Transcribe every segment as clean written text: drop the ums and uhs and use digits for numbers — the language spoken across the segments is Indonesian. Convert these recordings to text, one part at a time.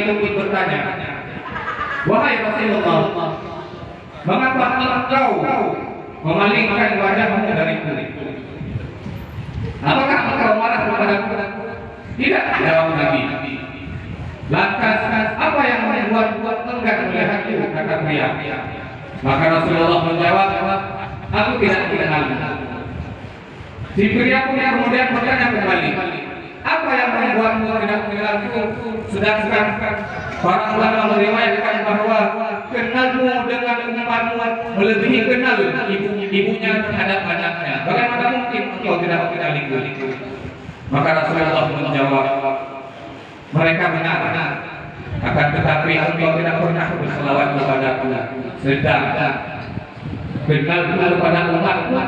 itu pun bertanya, wahai Rasulullah, mengapa engkau memalingkan wajahmu dariku? Apakah engkau marah kepadaku? Tidak, jawab Nabi. Lantas apa yang membuat enggan melihatku? Kata pria. Maka Rasulullah menjawab, aku tidak mengenal. Si pria pun kemudian bertanya kembali, apa yang membuatmu tidak mengenalku? Sedangkan para ulama meriwayatkan bahwa kenalmu dengan umatmu melebihi kenal ibunya terhadap anaknya. Bagaimana mungkin engkau tidak mengenaliku? Maka Rasulullah menjawab, mereka benar, akan tetapi engkau tidak pernah berselawat kepadaku. Sedang kenal kepada umatmu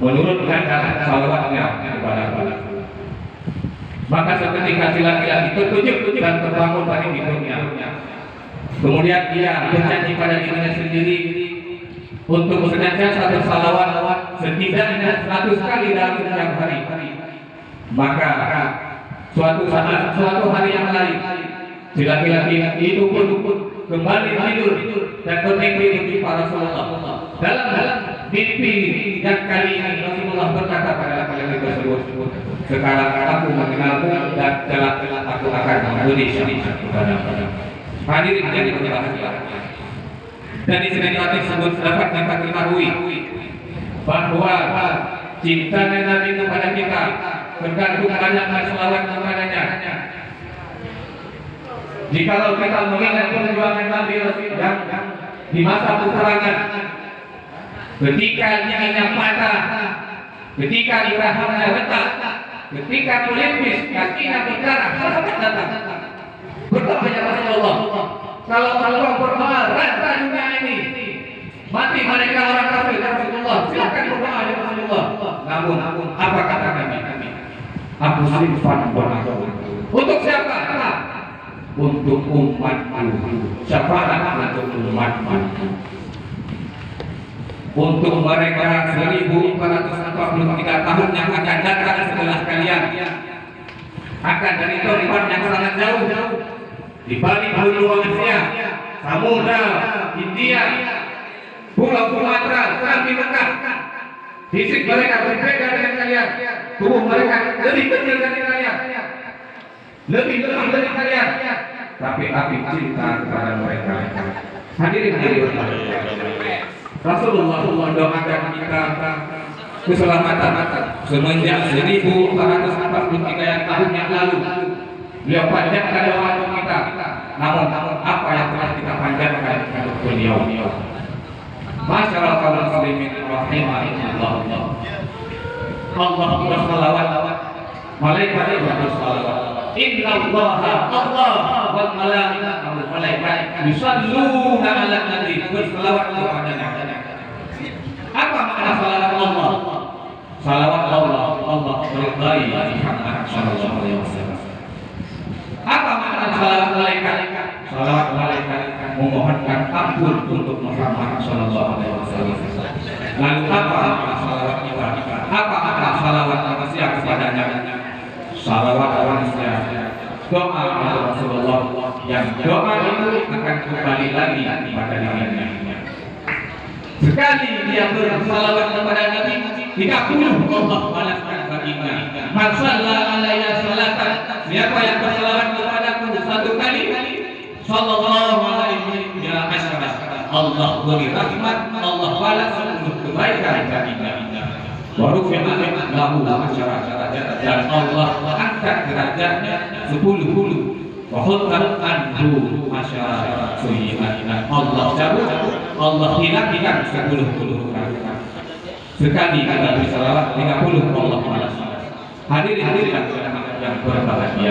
menurunkan salawatnya kepada Allah. Maka seketika si laki-laki terkejut dan terbangun dari tidurnya. Kemudian dia berjanji pada dirinya sendiri untuk senantiasa bersalawat setidaknya 100 kali dalam setiap hari. Maka suatu hari yang lain, si laki-laki itu pun kembali tidur dan bermimpi di Rasulullah. Dalam mimpi yang kali ini Rasulullah berkata pada laki-laki tersebut, sekarang aku mengenalmu dan jelas aku akan memberi syarat kepada-Mu. Hadirin yang berbahagia. Dan di sini tersebut dapat kita ketahui bahwa cinta Nabi kepada kita tergantung banyaknya selawat kepadanya. Jikalau kita mengingat perjuangan Nabi yang di masa peperangan, ketika giginya patah, ketika rahangnya retak, ketika pelipis, kakinya berdarah, sahabat datang. Bertanya Rasulullah, kalau Allah berdoa rata dunia ini, mati mereka orang kafir ya Rasulullah, silakan berdoa ya Rasulullah. Namun apa kata Nabi? Aku simpan doaku. Untuk siapa? Untuk umatku. Syafaat untuk umatku. Untuk mereka 1443 tahun yang akan datang setelah kalian, akan dari tempat yang sangat jauh, di balik benua Asia, Samudra, India, Pulau Sumatera, sampai Mekah. Fisik mereka berbeda dengan kalian, tubuh mereka lebih kecil dari kalian, lebih lemah dari kalian, tapi api cinta kepada mereka. Hadirin Rasulullah mendoakan kita keselamatan semenjak 1443 tahun yang lalu. Beliau panjatkan doa untuk kita. Namun apa yang telah kita panjatkan untuk beliau? Masyarakat muslimin rahimahullah. Allah bersalawat, malaikat bersalawat. Inna Allah wa malaikat yusalluna 'alan nabi, bersalawat kepadanya. Apa makna salawat Allah? Salawat Allah meridai Muhammad sallallahu alaihi wasallam. Apa makna salawat malaikat? Salawat malaikat memohonkan ampun untuk Muhammad sallallahu alaihi wasallam. Lalu apa makna salawat kita? Apa makna salawat manusia kepadanya? Salawat manusia doa Rasulullah, yang doa itu akan kembali lagi kepada dirinya. Sekali dia bersalawat kepada Nabi, 30 Allah balaskan baginya. Man shalla alaiya salatan, siapa yang bersalawat kepadaku satu kali, sallallahu alaihi ya asyara, Allah beri rahmat, Allah balas 10 kebaikan baginya. Baru firman lahu asyara, dan Allah angkat derajatnya 10. Wa khuttat anhu asyara sayyi'at, Allah cabut, Allah hilangkan 10 kali. Sekali kita bersalawat 30 Allah balas. Hadirin yang berbahagia.